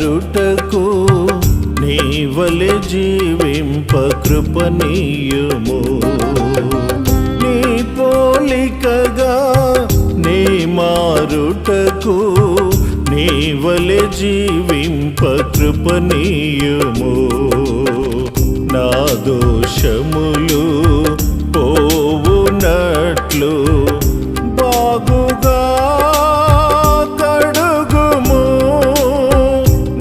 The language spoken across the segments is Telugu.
మారుటకు నీవలె జీవింప కృపనీయుము నీ పోలికగా నీ మారుటకు నీవలె జీవింప కృపనీయుము నా దోషములు పోవునట్లు బాగుగా కడుగుము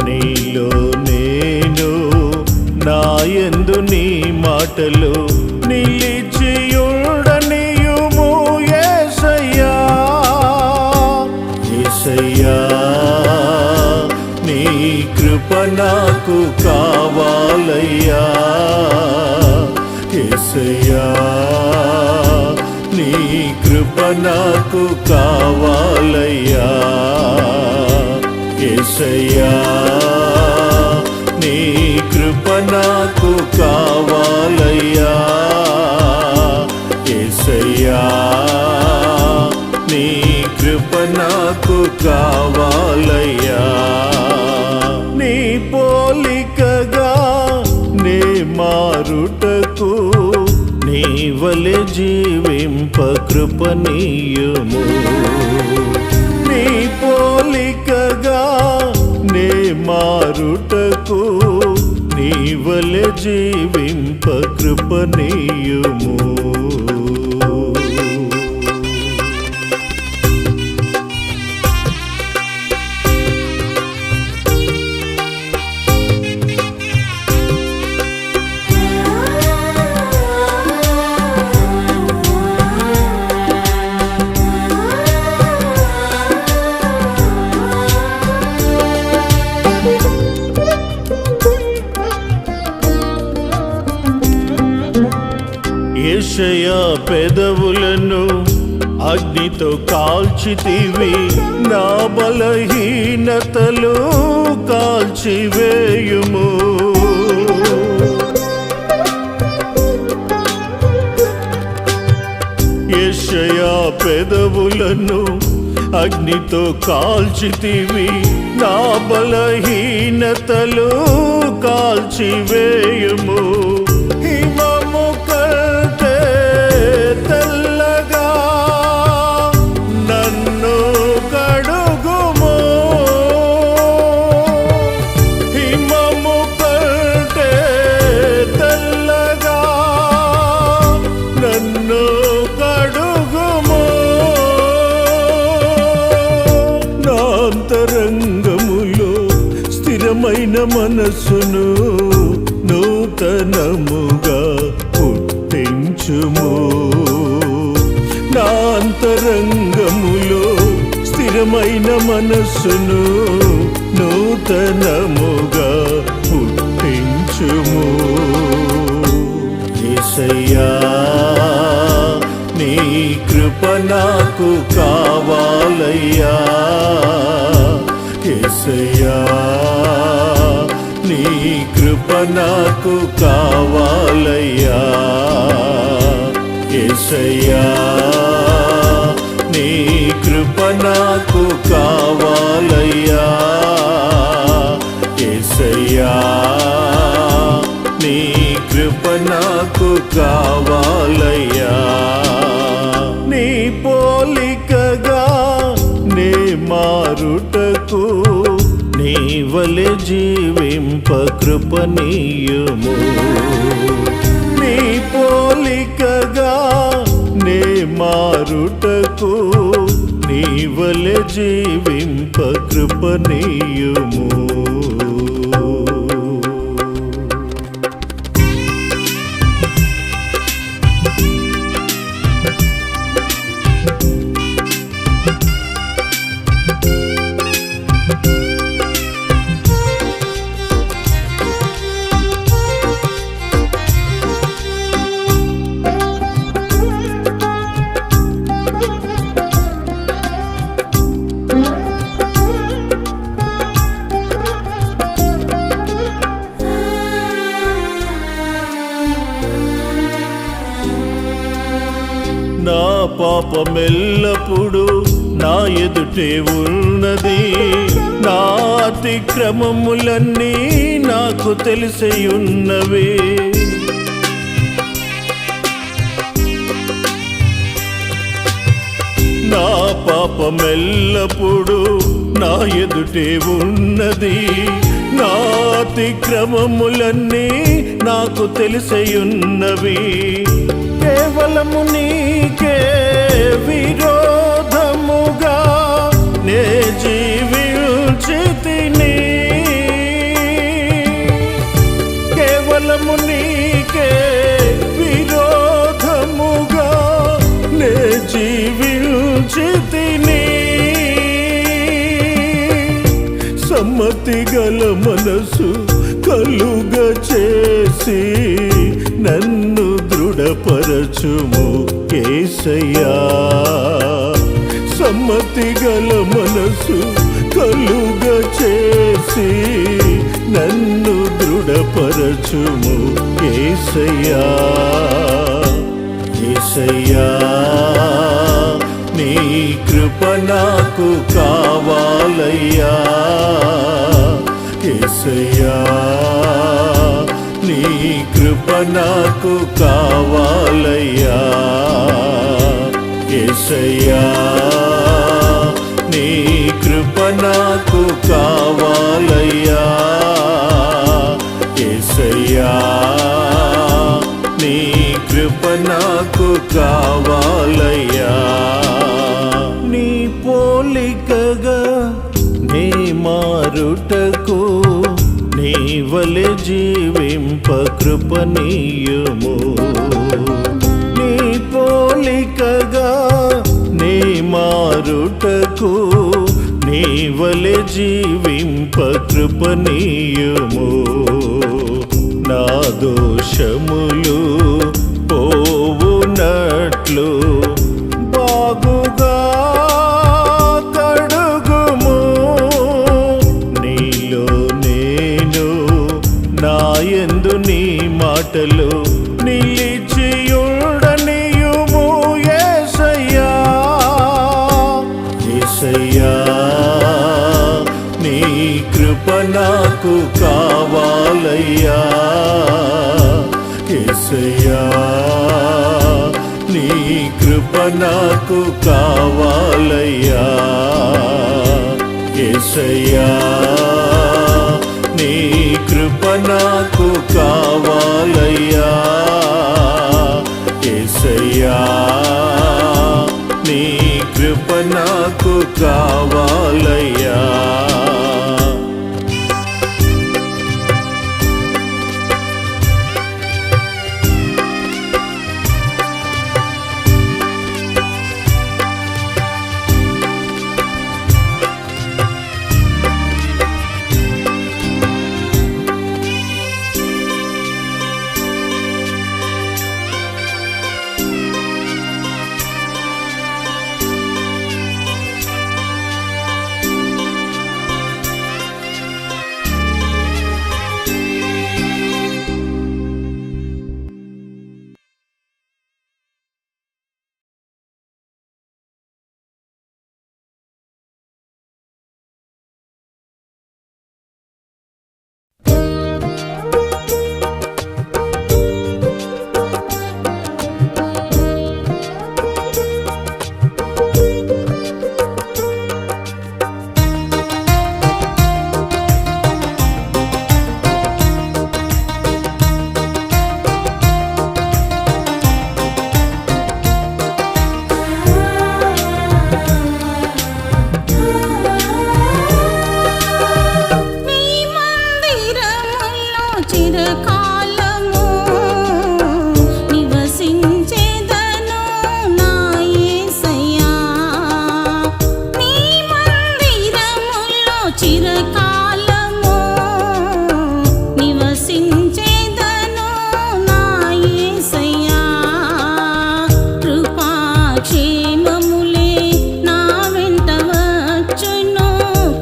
నీలో నేను నాయందు నీ మాటలు నిలిచియుండనియుము యేసయ్యా యేసయ్యా నీ కృప నాకు కావాలయ్యా యేసయ్యా నీ కృప నాకు కావాలయ్యా యేసయ్యా నీ కృప నాకు కావాలయ్యా యేసయ్యా నీ కృప నాకు కావాలయ్యా నీ పోలికగా నే మారుటకు నీవలె జీవింప కృపనీయుము నీ పోలికగా నే మారుటకు నీవలె జీవింప కృపనీయుము యెషయా పెదవులను అగ్నితో కాల్చితివి నా బలహీనతలు కాల్చివేయుము యెషయా పెదవులను అగ్నితో కాల్చితివి నా బలహీనతలు కాల్చివేయుము అంతరంగములో స్థిరమైన మనస్సును నూతనముగా పుట్టించుము నా అంతరంగములో స్థిరమైన మనస్సును నూతనముగా పుట్టించుము యేసయ్యా నీ కృప నాకు కావాలయ్యా యేసయ్యా నీ కృప నాకు కావాలయ్యా యేసయ్యా నీ కృప నాకు కావాలయ్యా యేసయ్యా నీ కృప నాకు కావాలయ్యా నీ పోలికగా నే మారుటకు నీవలె జీవింప కృపనీయుము నీ పోలికగా నే మారుటకు నీవలె జీవింప కృపనీయుము నా పాపమెల్లప్పుడు నా ఎదుటే ఉన్నది నా అతిక్రమములన్నీ నాకు తెలిసియున్నవే. నా పాపమెల్లప్పుడు నా ఎదుటే ఉన్నది. నా అతిక్రమములన్నీ నాకు తెలిసియున్నవి. కేవలము నీకే విరోధముగా నే జీవించితిని. కేవలము నీకే విరోధముగా నే జీవించితిని. సమ్మతి గల మనసు కలుగ చేసి నన్ను దృఢపరచుము యేసయ్యా. సమ్మతి గల మనసు కలుగ చేసి నన్ను దృఢపరచుము యేసయ్యా. యేసయ్యా నీ కృప నాకు కావాలయ్యా. యేసయ్యా నీ కృప నాకు కావాలయ్యా. యేసయ్యా నీ కృప నాకు కావాలయ్యా. యేసయ్యా నీ కృప నాకు కావాలయ్యా. నీ పోలికగా నీ మారుటకు నీ వలె జీవింప కృపనీయుము. నీ పోలికగా నీ మారుటకు నీ వలె జీవింప కృపనీయుము. నా దోషములు పోవునట్లు బాగుగా కడుగుము. నీలో నేను నాయందు నీ మాటలు నిలిచియుండనియుము యేసయ్యా. యేసయ్యా నీ కృప నాకు కావాలయ్యా. యేసయ్యా నీ కృప నాకు కావాలయ్యా. యేసయ్యా నీ కృప నాకు కావాలయ్యా. యేసయ్యా నీ కృప నాకు కావాలయ్యా.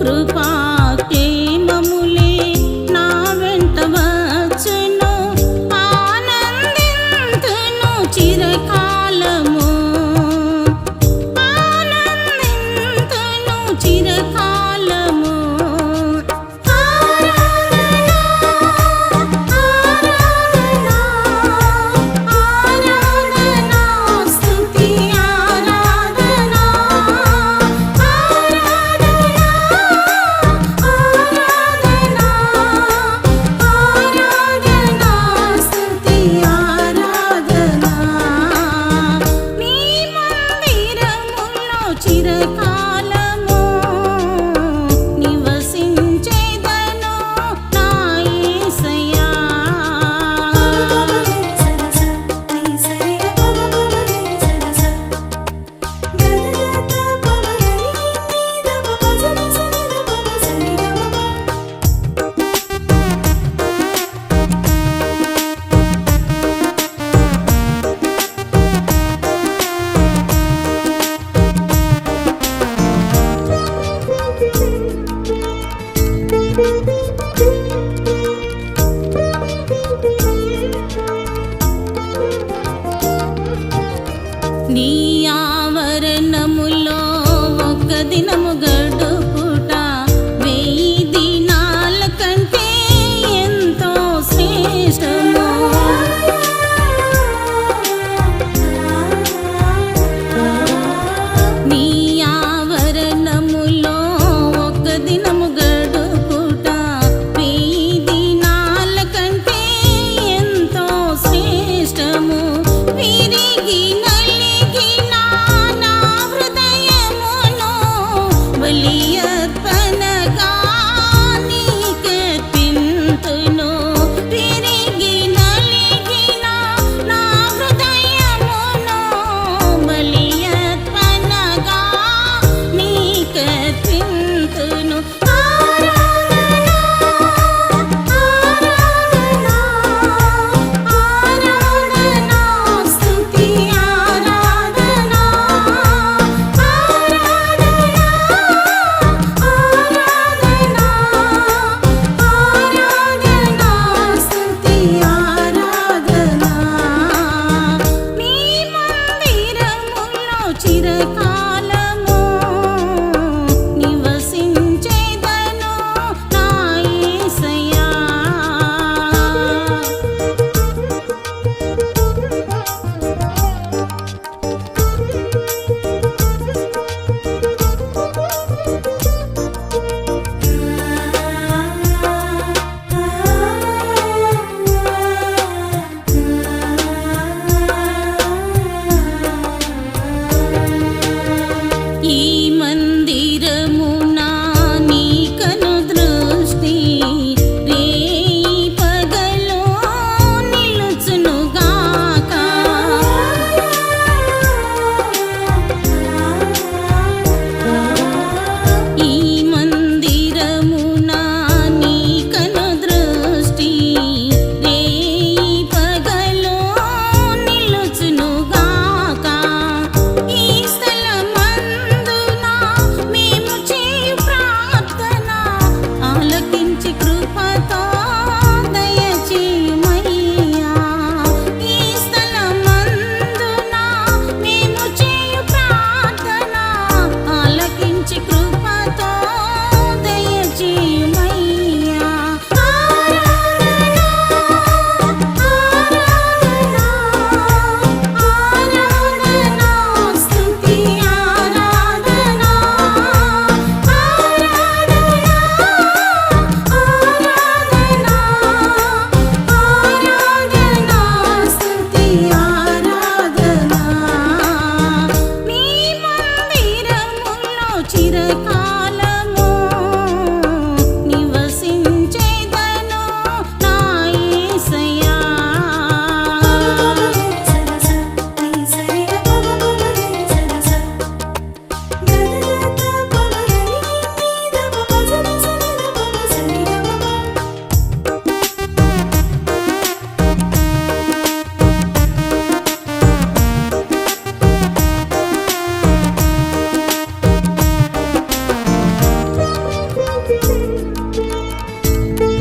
కృపా క్షేమములే నా వెంట వచ్చును.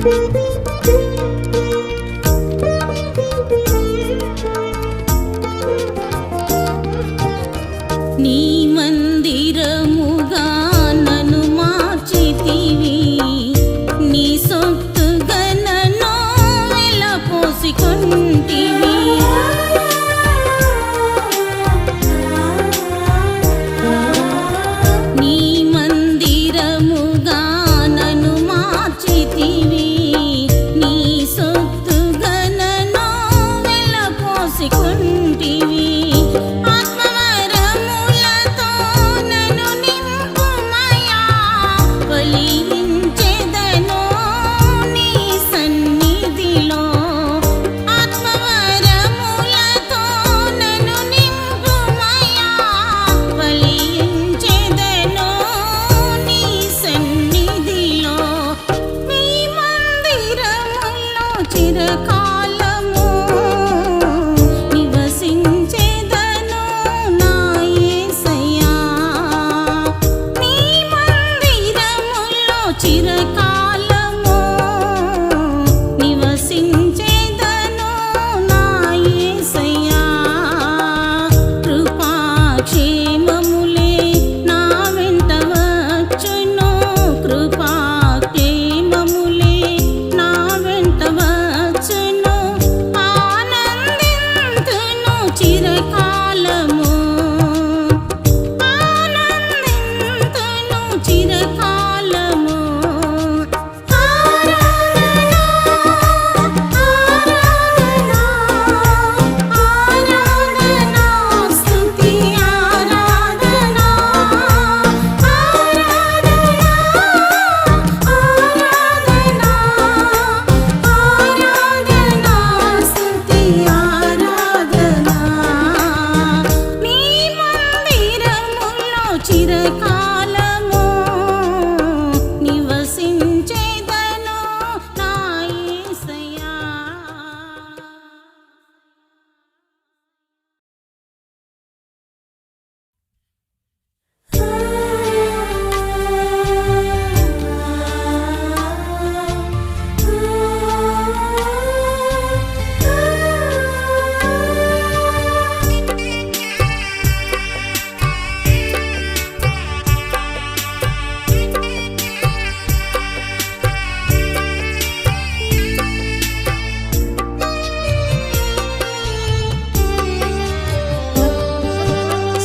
నీ మందిరముగా నన్ను మార్చితివి, నీ సొత్తుగా నన్ను వెలపోసికొంటివి. నీ మందిరముగా నన్ను మార్చితివి, నీ సొత్తుగా నన్ను వెలపోసికొంటివి. చిరకాలము నివసించేదను నా యేసయ్యా, నీ మందిరములో చిరకాలము నివసించేదను నా యేసయ్యా. కృపాక్షేమములే నా వెంట వచ్చును, కృపాక్షేమములే నా వెంట వచ్చును. ఆనందింతును చిరకాలము, ఆనందింతును చిరకాలము. ఆరాధన ఆరాధన స్తుతి ఆరాధన ఆరాధన స్తుతి ఆరాధన. నీ మందిరములో చిరకాలము నివసించేదను నా యేసయ్యా.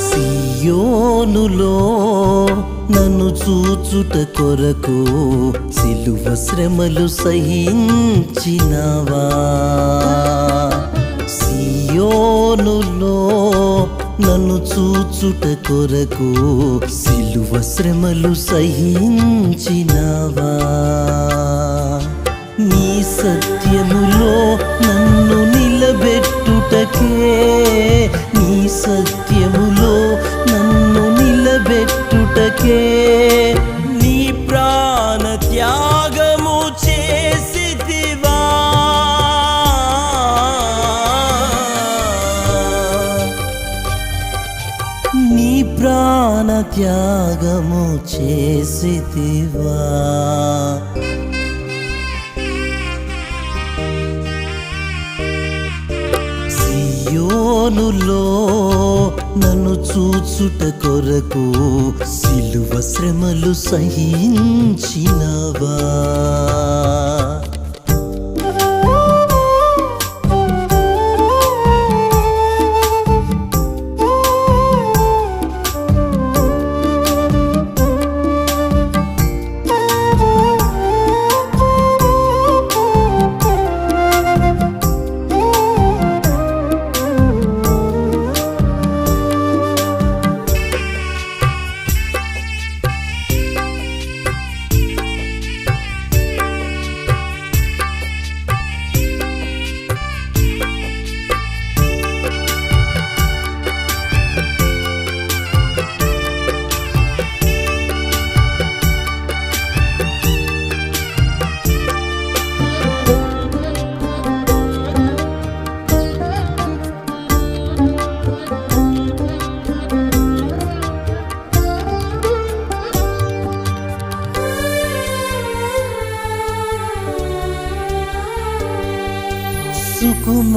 సియోనులో నన్ను చూచుట కొరకు సిలువ శ్రమలు సహించినవా. సియోనులో నన్ను చూచుట కొరకు సిలువ శ్రమలు సహించినవా. నీ సత్యములో నన్ను నిలబెట్టుటకే, నీ సత్యములో నన్ను నిలబెట్టుటకే నీ ప్రాణ త్యాగము చేసితివా. నీ ప్రాణ త్యాగము చేసితివా. సియోనులో నన్ను చూచుట కొరకు సిలువ శ్రమలు సహించినవా.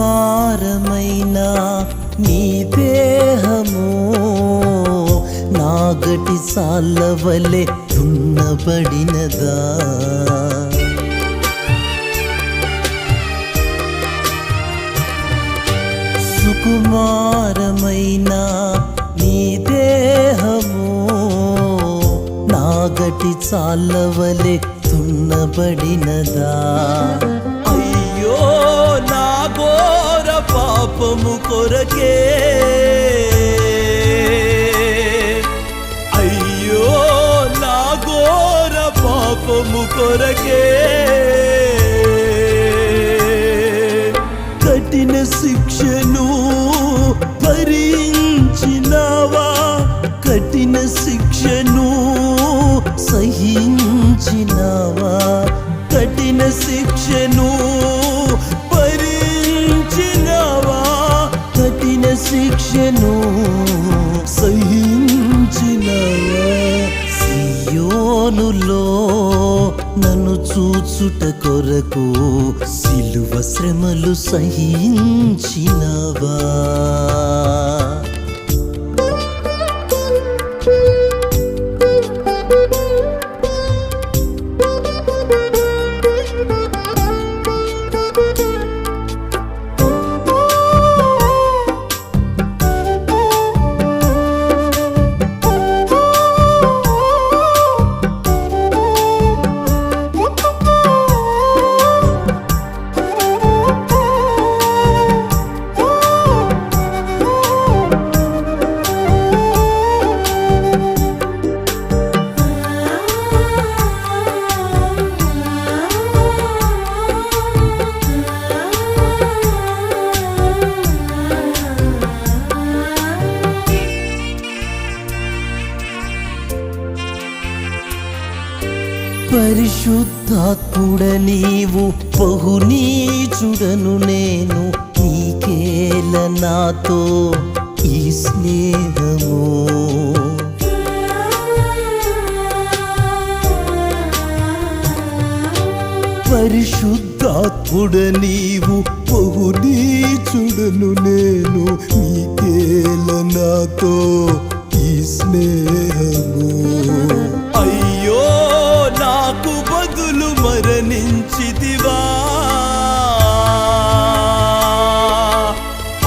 సుకుమారమైన నీ దేహము నాగటి సాలవలె దున్నబడినదా సుకుమారమైన నీ దేహము నాగటి చాలవలె దున్నబడినదా అయ్యో నా ఘోర పాపము కొరకే అయ్యో నా ఘోర పాపము కొరకే కఠిన శిక్షను భరించినావా కఠిన శిక్షను సహించినావా కఠిన శిక్షను భరించినావా కఠిన శిక్షను సహించినావా సియోనులో నన్ను చూచుట కొరకు సిలువ శ్రమలు సహించినవా పరిశుద్ధాత్ముడ నీవు బహునీచుడను నేను నీకేల నాతో ఈ స్నేహము పరిశుద్ధాత్ముడ నీవు బహునీచుడను నేను నీకేల నాతో ఈ స్నేహము అయ్యో నాకు బదులు మరణించితివా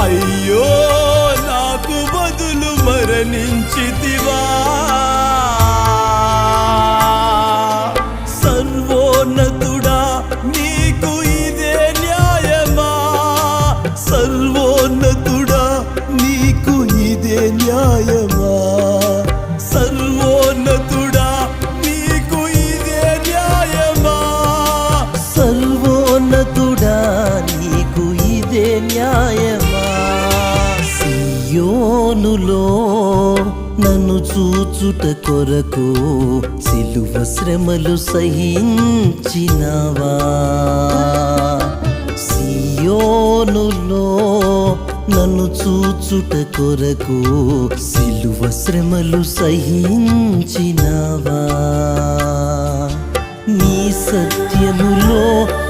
అయ్యో నాకు బదులు మరణించితివా సర్వోన్నతుడా నీకు ఇదే న్యాయమా సర్వోన్నతుడా నీకు ఇదే న్యాయమా సర్వోన్నతుడా నీకు ఇదే న్యాయమా సర్వోన్నతుడా నీకు ఇదే న్యాయమా సియోనులో నన్ను చూచుట కొరకు సిలువ శ్రమలు సహించినవా సియోనులో నన్ను చూచుట కొరకు సిలువ శ్రమలు సహించినవా నీ సత్యములో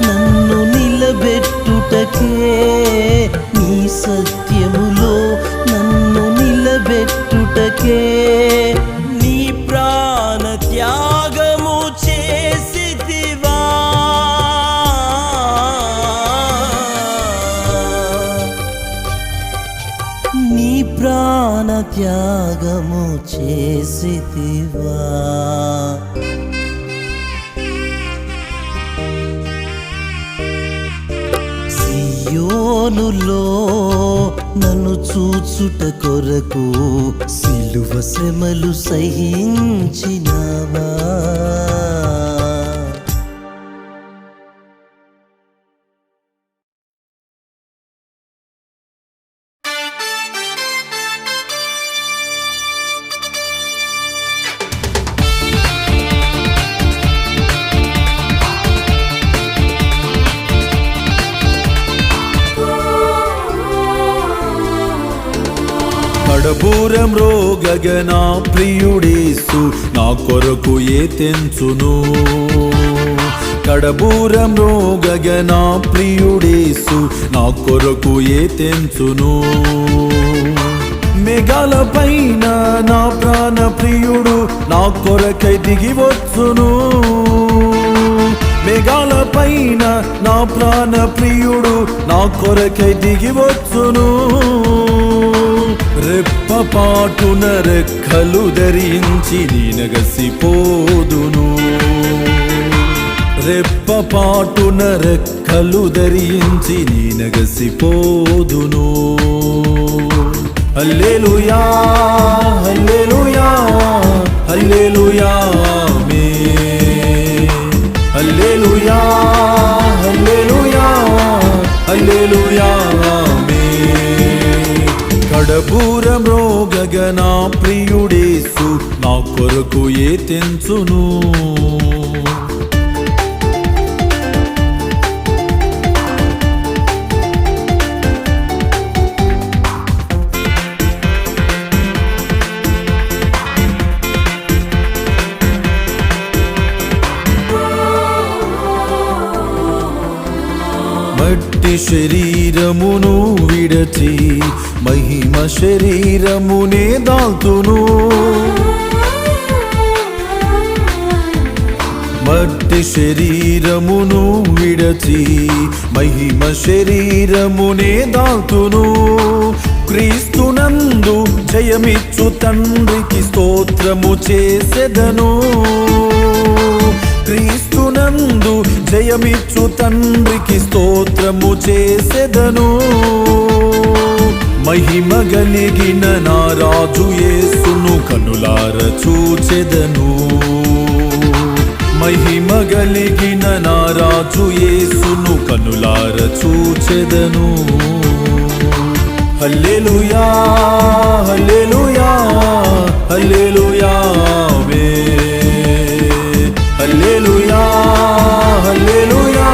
నన్ను నిలబెట్టుటకే నీ సత్యములో నన్ను నిలబెట్టుటకే నీ ప్రాణ త్యాగము చేసితివా నీ ప్రాణ త్యాగము చేసితివా సియోనులో నన్ను చూచుట కొరకు సిలువ శ్రమలు సహించినవా కడబూరం రోగగనా ప్రియుడేసు నా కొరకు ఏ తెంచును కడబూరము గగన ప్రియుడేసు నా కొరకు ఏ తెంచును మేఘాల పైన నా ప్రాణ ప్రియుడు నా కొరకై దిగి వచ్చును మేఘాల పైన నా ప్రాణ ప్రియుడు నా కొరకై దిగి వచ్చును రెప్పపాటున రెక్కలు ధరించి నీనగసిపోదును రెప్పపాటున రెక్కలు ధరించి నీనగసిపోదును హల్లెలూయా హల్లెలూయా హల్లెలూయా ఆమేన్ హల్లెలూయా హల్లెలూయా హల్లెలూయా ఆమేన్ కడబూరము గగన ప్రియుడేసు నా కొరకు ఏ తెంచును మట్టి శరీరమును విడచి మహిమ శరీరమునే దాల్తును మట్టి శరీరమును విడచి మహిమ శరీరమునే దాల్తును క్రీస్తునందు జయమిచ్చు తండ్రికి స్తోత్రము చేసెదను క్రీస్తునందు జయమిచ్చు తండ్రికి స్తోత్రము చేసెదను మహిమ గలిగిన నా రాజు యేసును కనులార చూచెదను మహిమ గలిగిన నా రాజు యేసును కనులార చూచెదను హల్లెలూయా హల్లెలూయా హల్లెలూయా ఆమేన్ హల్లెలూయా హల్లెలూయా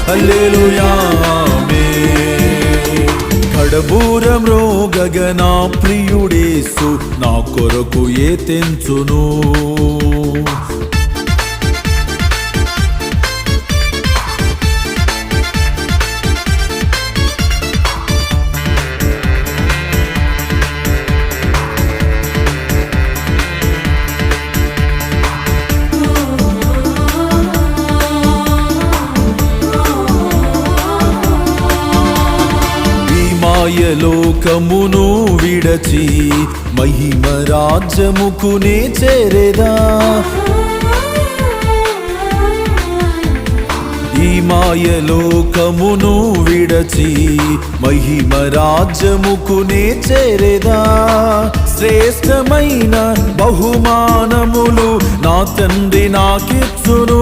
హల్లెలూయా ఆమేన్ కడబూరము గగన ప్రియుడేసు నా కొరకు ఏ తెంచును లోకమును విడచి మహిమ రాజ్యముకునే చేరేదా ఈ మాయలోకమును విడచి మహిమ రాజ్యముకునే చేరేదా శ్రేష్టమైన బహుమానములు నా తండ్రి నాకిచ్చును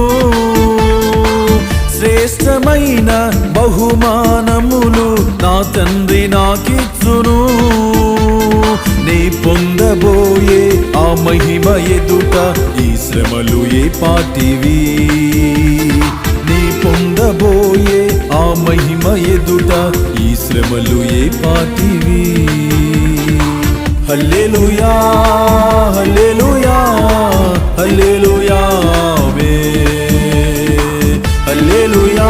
శ్రేష్టమైన బహుమానములు నా తండ్రి నాకిచ్చును నీ పొందబోయే ఆ మహిమ ఎదుట ఈ శ్రమలు ఏ పాటివి నీ పొందబోయే ఆ మహిమ ఎదుట ఈ శ్రమలు ఏ పాటివి హల్లెలూయా హల్లెలూయా హల్లెలూయా ఆమేన్ హల్లెలూయా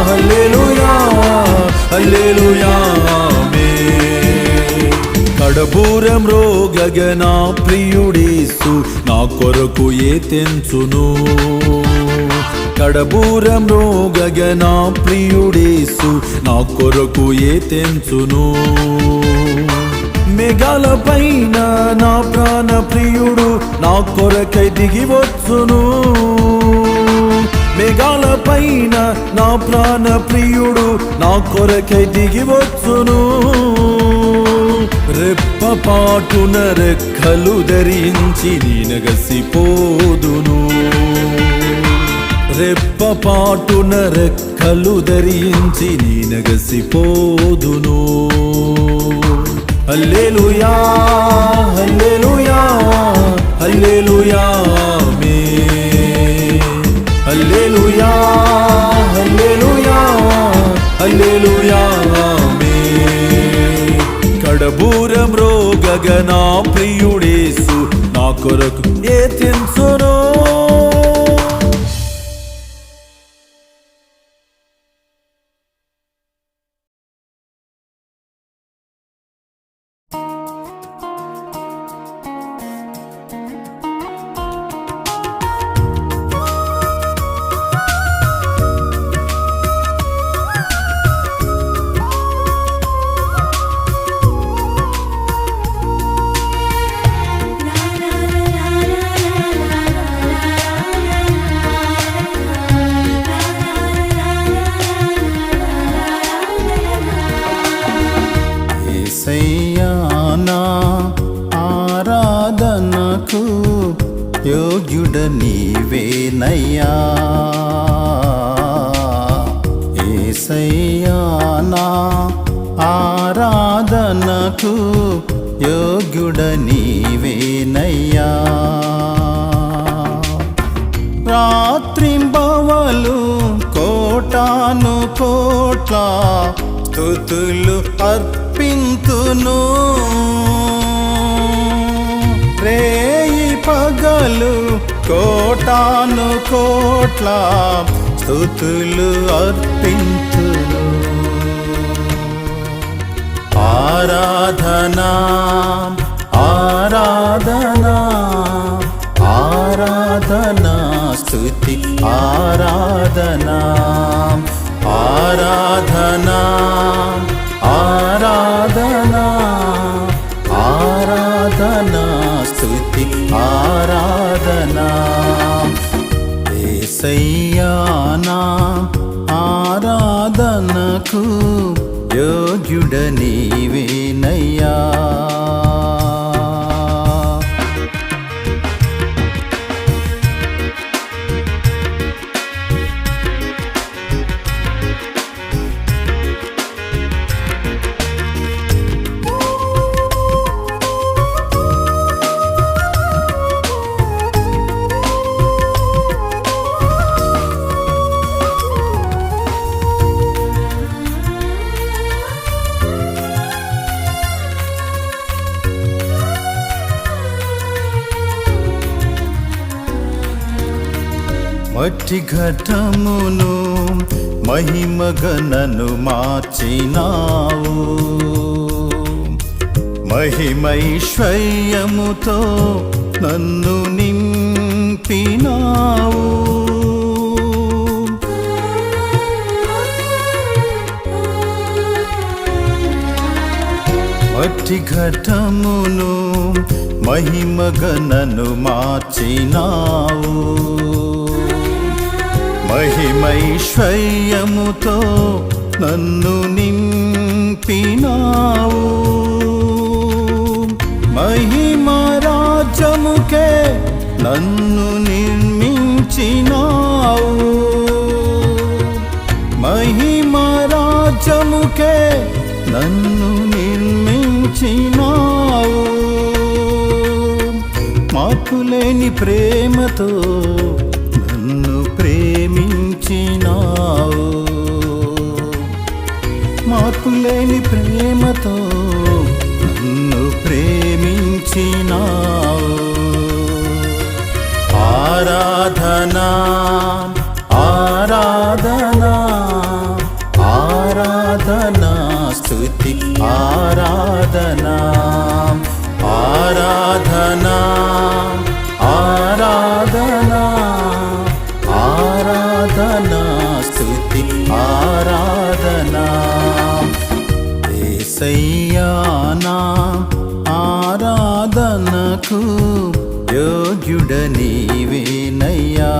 హల్లెలూయా హల్లెలూయా ఆమేన్ కడబూరము గగన ప్రియుడేసు నా కొరకు ఏ తెంచును కడబూరము గగన ప్రియుడేసు నా కొరకు ఏ తెంచును మేఘాల పైన నా ప్రాణ ప్రియుడు నా కొరకై దిగి వచ్చును మేఘాల పైన నా ప్రాణ ప్రియుడు నా కొరకై దిగి వచ్చును రెప్పపాటున రెక్కలు ధరించి నీనగసిపోదును రెప్పపాటున రెక్కలు ధరించి నీనగసిపోదును హల్లెలూయా హల్లెలూయా హల్లెలూయా ఆమేన్ హల్లెలూయా హల్లెలూయా హల్లెలూయా ఆమేన్ కడబూరము గగన ప్రియుడేసు నా కొరకు ఏ తెంచును యోగ్యుడ నీవేనయ్యా యేసయ్యా నా ఆరాధనకు యోగ్యుడ నీవేనయ్యా రాత్రింబవలు కోటాను కోట్ల స్తుతులు అర్పింతును రేయి పగలు కోటాను కోట్ల స్తుతులు అర్పింతును ఆరాధనా ఆరాధనా ఆరాధనా స్తుతి ఆరాధనా ఆరాధనా ఆరాధనా ఆరాధనా స్తుతి ఆరాధనా యేసయ్యా నా ఆరాధనకు యోగ్యుడ నీవేనయ్యా మట్టి ఘటమును మహిమగనను మార్చినావు మహిమైశ్వర్యముతో నన్ను నింపినావు మట్టి ఘటమును మహిమగనను మార్చినావు మహిమైశ్వర్యముతో నన్ను నింపినావు మహిమరాజ్యముకే నన్ను నిర్మించినావు మహిమరాజ్యముకే నన్ను నిర్మించినావు మార్పులేని ప్రేమతో నన్ను ప్రేమించినావు మార్పులేని ప్రేమతో నన్ను ప్రేమించినావు ఆరాధనా ఆరాధనా ఆరాధనా స్తుతి ఆరాధనా ఆరాధనా ఆరాధనా ఆరాధనా స్తుతి ఆరాధనా యేసయ్యా నా ఆరాధనకు యోగ్యుడ నీవేనయ్యా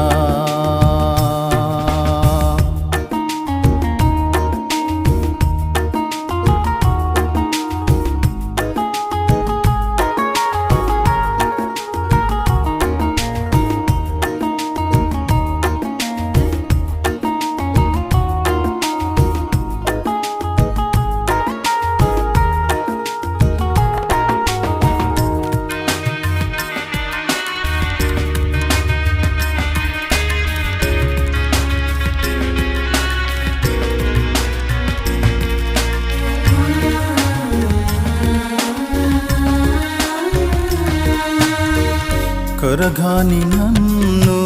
కొరగాని నన్ను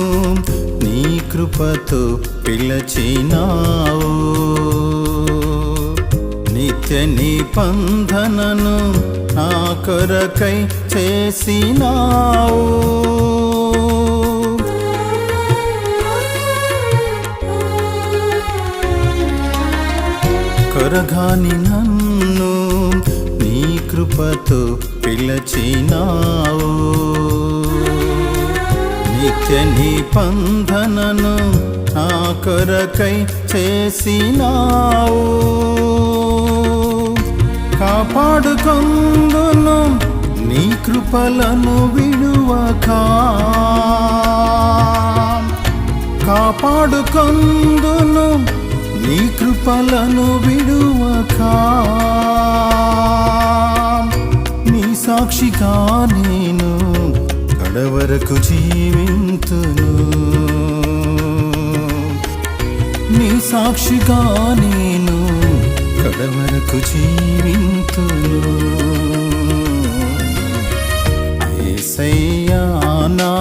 నీ కృపతో పిలచినావు నిత్య నిబంధనను నా కొరకై చేసినావు కొరగాని నన్ను నీ కృపతో పిలచినావు నిత్య నిబంధనను నా కొరకై చేసినావు కాపాడుకొందును నీ కృపలను విడువక కాపాడుకొందును నీ కృపలను విడువక నీ సాక్షిగా నేను కడవరకు జీవింతును నీ సాక్షిగా నేను కడవరకు జీవింతును యేసయ్యా నా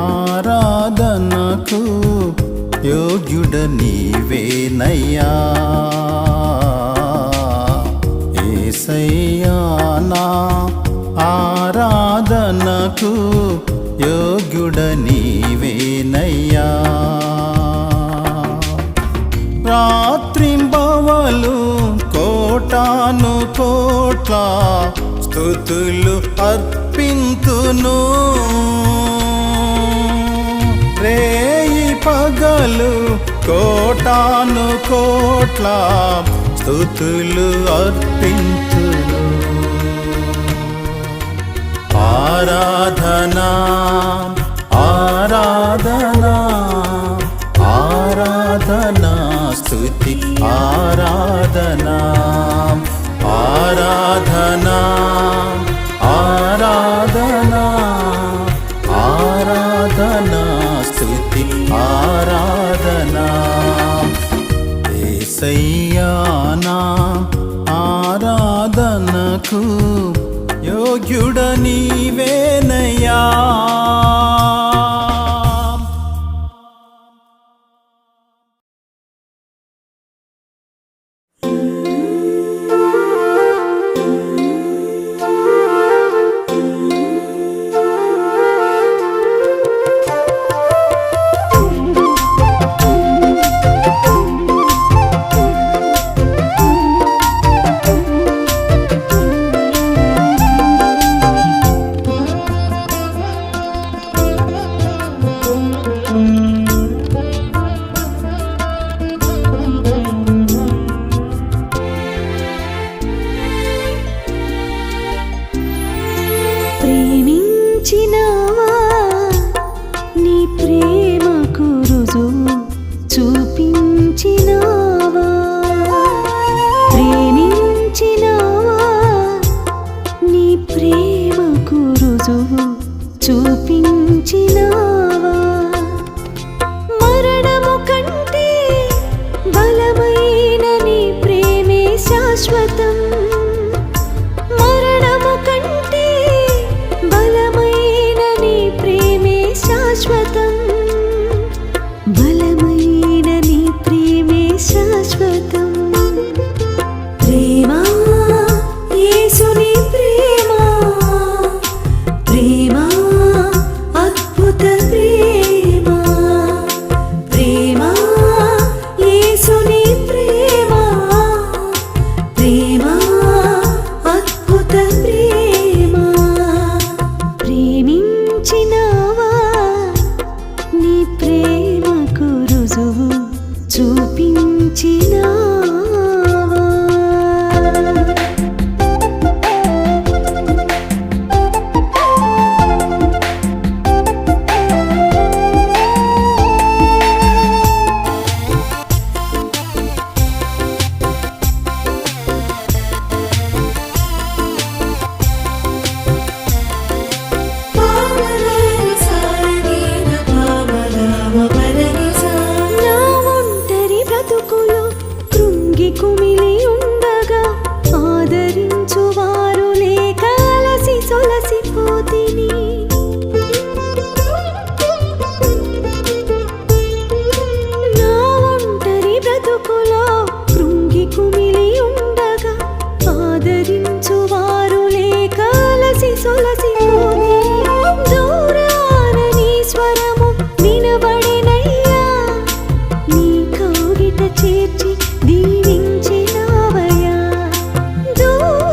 ఆరాధనకు యోగ్యుడ నీవేనయ్యా యేసయ్యా నా ఆరాధనకు యోగ్యుడ నీవేనయ్యా రాత్రింబవలు కోటాను కోట్ల స్తుతులు అర్పింతును రేయి పగలు కోటాను కోట్ల స్తుతులు అర్పింతును ఆరాధనా ఆరాధనా ఆరాధనా స్తుతి ఆరాధనా ఆరాధనా ఆరాధనా ఆరాధనా స్తుతి ఆరాధనా యేసయ్యా నా ఆరాధనకు యోగ్యుడ నీవేనయ్యా ప్రేమించినావా నీ ప్రేమకు రుజువు చూపించినావా ప్రేమించినావా నీ ప్రేమకు రుజువు చూపించినావా మరణము కంటే బలమైన నీ ప్రేమే శాశ్వతం మరణము కంటే బలమైన నీ ప్రేమే శాశ్వతం బలమైన నీ ప్రేమే శాశ్వతం ప్రేమ యేసుని ప్రేమ ప్రేమ అద్భుత ప్రేమ ప్రేమ యేసుని ప్రేమ ప్రేమ అద్భుత ప్రేమ ప్రేమించినావా నీ ప్రేమకు రుజువు చూపించినావా నా ఒంటరి బ్రతుకులో కృంగి కుమిలి ఉండగా ఆదరించువారు లేక అలసి సొలసిపోతిని నా ఒంటరి బ్రతుకులో కృంగి కుమిలి ఉండగా ఆదరించువారు లేక అలసి సొలసిపోతిని దూరాన నీ స్వరము వినబడినయ్యా నీ కౌగిట చేర్చి దీవించినావయ్యా దూరాన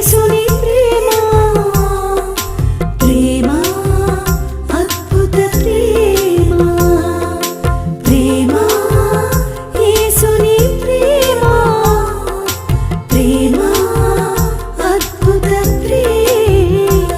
యేసుని ప్రేమ ప్రేమ అద్భుత ప్రేమ ప్రేమ యేసుని ప్రేమ ప్రేమ అద్భుత ప్రేమ.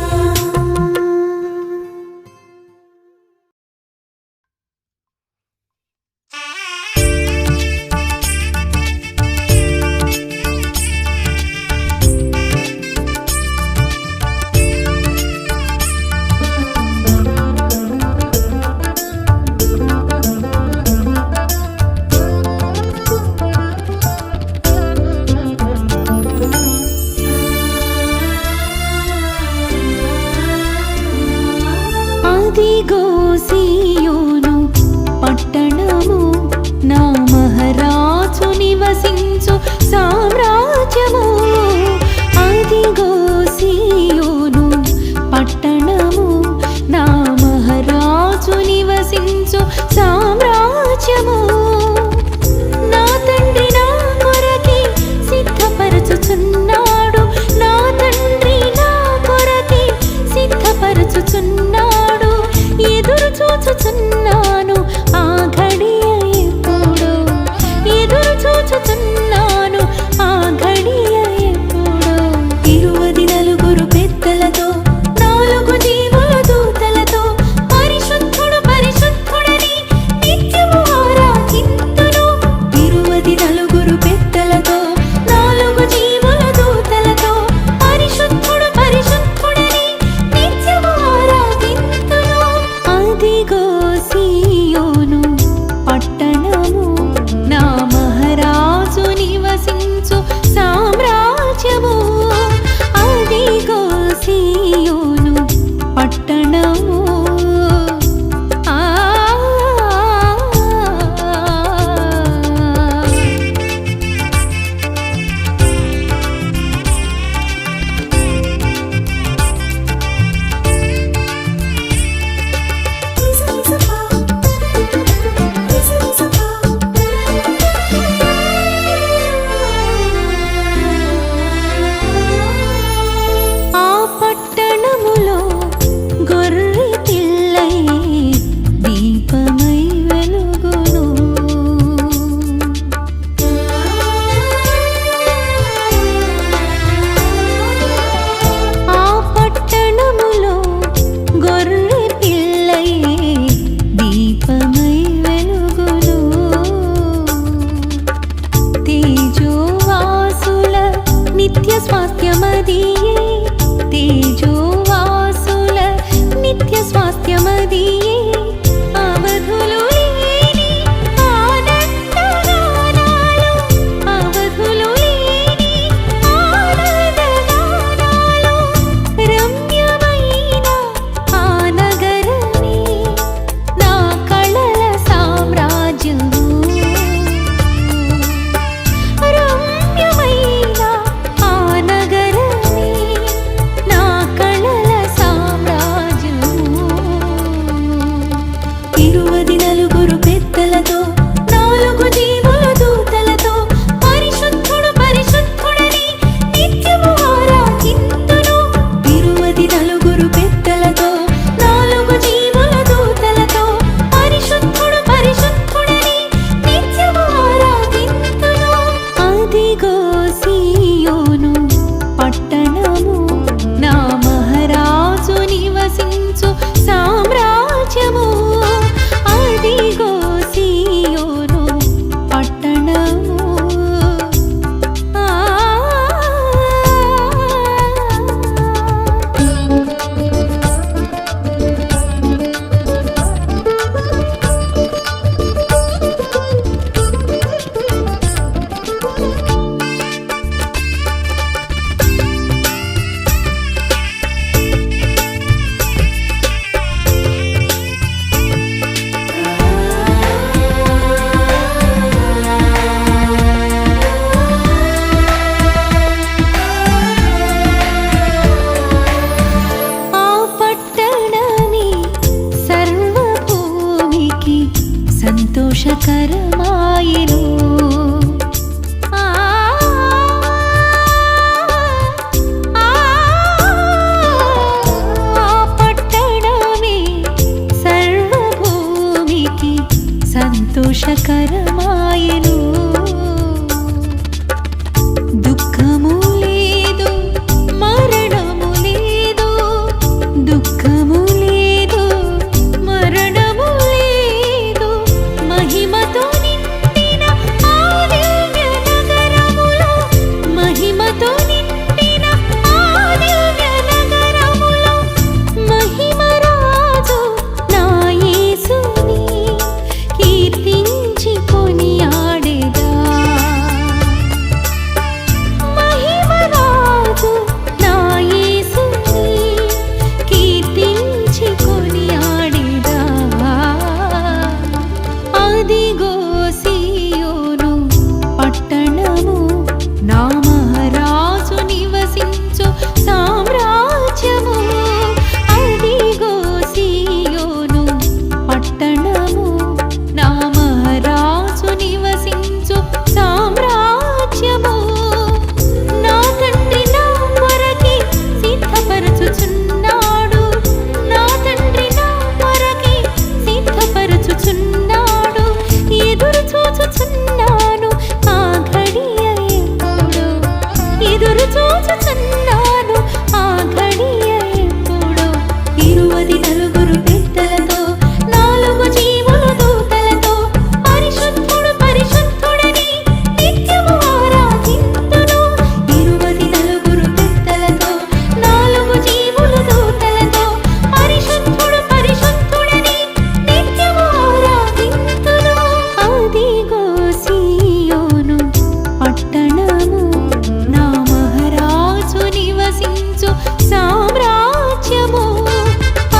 నివసించు సామ్రాజ్యము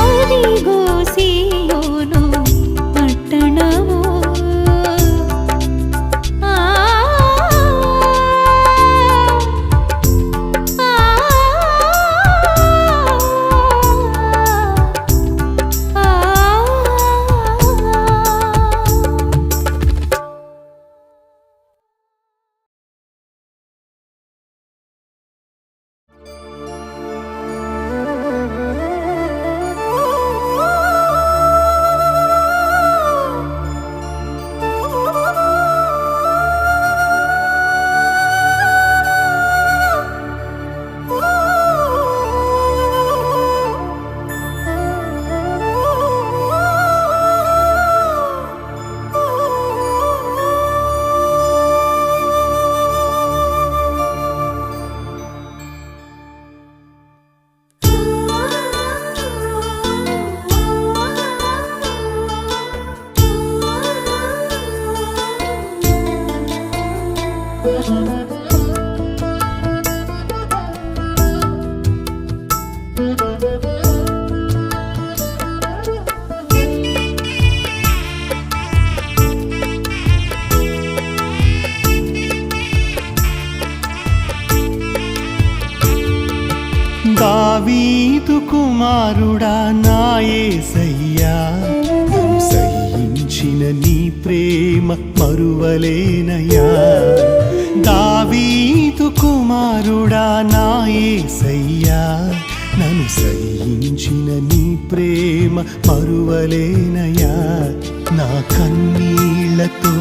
అదిగో సీయోను పట్టణము. దావీదు కుమారుడా నా యేసయ్యా, సహించిన నీ ప్రేమ మరువలేనయ్యా. దావీదు కుమారుడా నా యేసయ్యా, నన్ను సహించిన నీ ప్రేమ మరువలేనయ్యా. నా కన్నీళ్లతో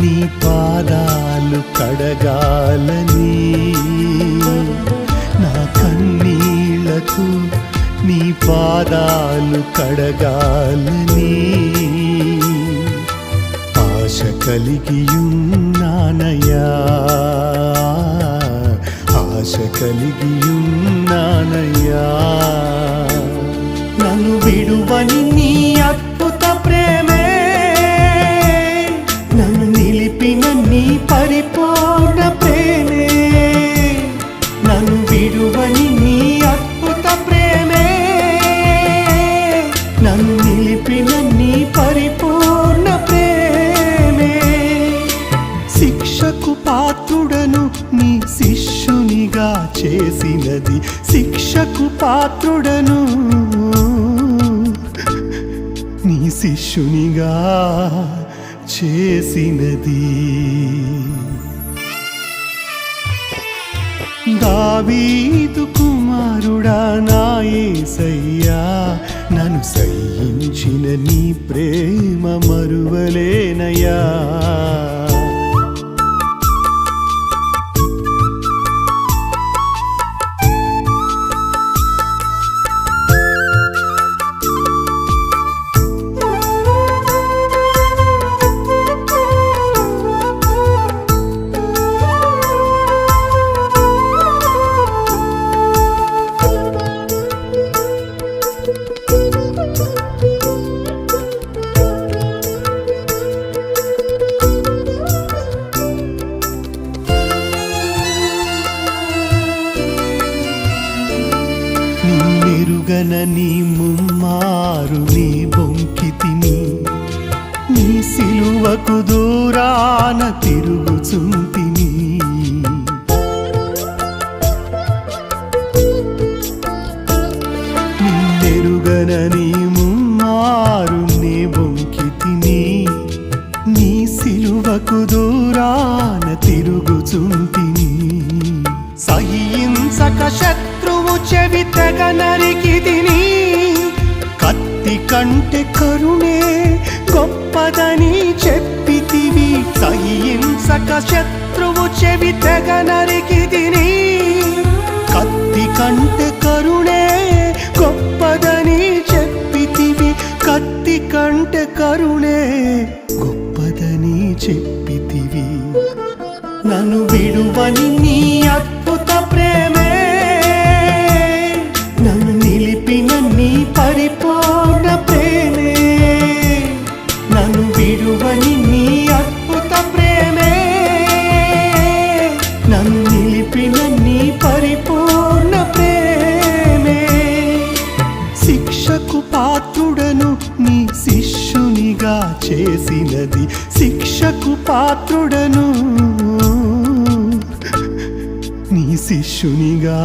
నీ పాదాలు కడగాలని, నా కన్నీళ్లకు నీ పాదాలు కడగాలని ఆశ కలిగియున్నానయ్యా, ఆశ కలిగియున్నానయ్యా. నన్ను విడువని నీ అద్భుత ప్రేమే, నన్ను నిలిపిన నీ పరిపూర్ణ ప్రేమే, నన్ను విడువని నీ అద్భుత ప్రేమే, నన్ను నిలిపిన నీ పరిపూర్ణ ప్రేమే. శిక్షకు పాత్రుడను నీ శిష్యునిగా చేసినది, శిక్షకు పాత్రుడను నీ శిష్యునిగా చేసినది. దావీదు కుమారుడా నా యేసయ్యా, నన్ను సహించిన నీ ప్రేమ మరువలేనయ్యా. నిన్నెరుగనని ముమ్మారు నీ బొంకితిని, నీ సిలువకు దూరాన తిరుగుచుంటిని. నిన్నెరుగనని ముమ్మారు నీ బొంకితిని, నీ సిలువకు దూరాన తిరుగుచుంటిని. సహించక శత్రువు చెవి తెగ నరికితిని, కత్తి కంటే కరుణే గొప్పదని చెప్పితివి. సహించక శత్రువు చెవి తెగ నరికితిని, కత్తి కంటే కరుణే గొప్పదని చెప్పితివి. కత్తి కంటే కరుణే గొప్పదని చెప్పితివి. నన్ను విడువని నీ అద్భుత ప్రేమే, నన్ను నిలిపిన నీ పరిపూర్ణ ప్రేమే, నన్ను విడువని నీ అద్భుత ప్రేమే, నన్ను నిలిపిన నీ పరిపూర్ణ ప్రేమే. శిష్యునిగా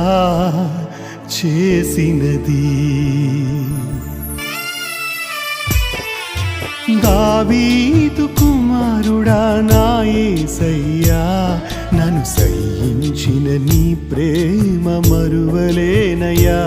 చేసినది. దావీదు కుమారుడా నా యేసయ్యా, నన్ను సహించిన నీ ప్రేమ మరువలేనయ్యా.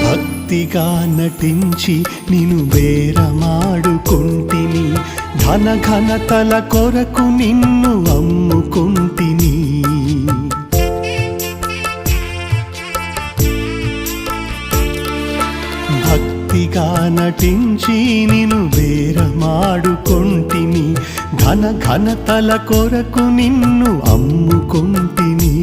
భక్తిగా నటించి నిన్ను బేరమాడుకుంటిని, ధన ఘనతల కొరకు నిన్ను అమ్ముకుంటిని. భక్తిగా నటించి నిన్ను బేరమాడుకుంటిని, ధన ఘనతల కొరకు నిన్ను అమ్ముకుంటిని.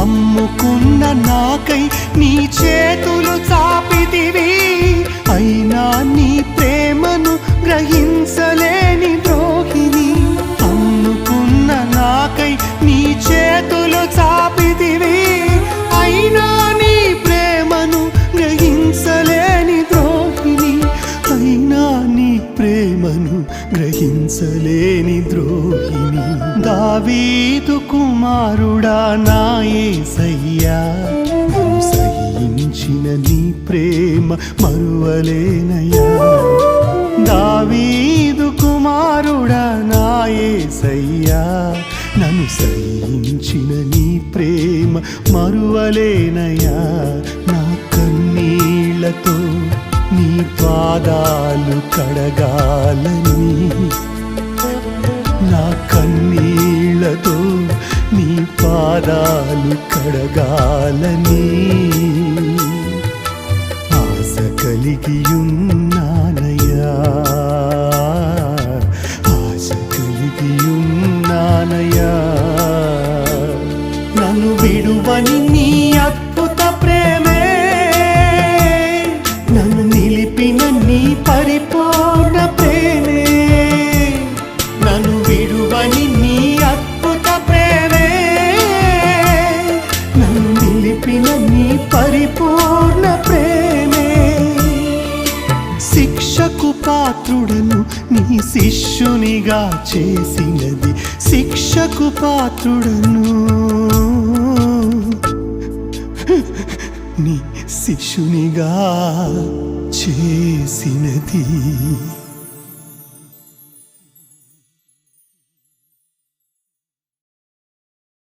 అమ్ముకున్న నాకై నీ చేతులు చాపితివి, అయినా నీ ప్రేమను గ్రహించలేని ద్రోహిని. అమ్ముకున్న నాకై నీ చేతులు చాపితివి, అయినా నీ ప్రేమను గ్రహించలేని ద్రోహిని. అయినా నీ ప్రేమను గ్రహించలేని ద్రోహిని. దావీదు కుమారుడా నా యేసయ్యా, నన్ను సహించిన నీ ప్రేమ మరువలేనయ్యా. దావీదు కుమారుడా నా యేసయ్యా, నన్ను సహించిన నీ ప్రేమ మరువలేనయ్యా. నా కన్నీళ్లతో నీ పాదాలు కడగాలని, నా కన్నీళ్లతో నీ పాదాలు కడగాలని ఆశ కలిగియున్నానయ్యా. ఆశ కలిగియున్నానయ్యా. నన్ను విడువని నీ అద్భుత ప్రేమే, నన్ను నిలిపిన నీ పరిపూర్ణ ప్రేమే. నన్ను విడువని నీ అద్భుత ప్రేమే, నన్ను నిలిపిన నీ పరిపూర్ణ ప్రేమే. శిక్షకు పాత్రుడను నీ శిష్యునిగా చేసినది, శిక్షకు పాత్రుడను నీ శిష్యునిగా చేసినది.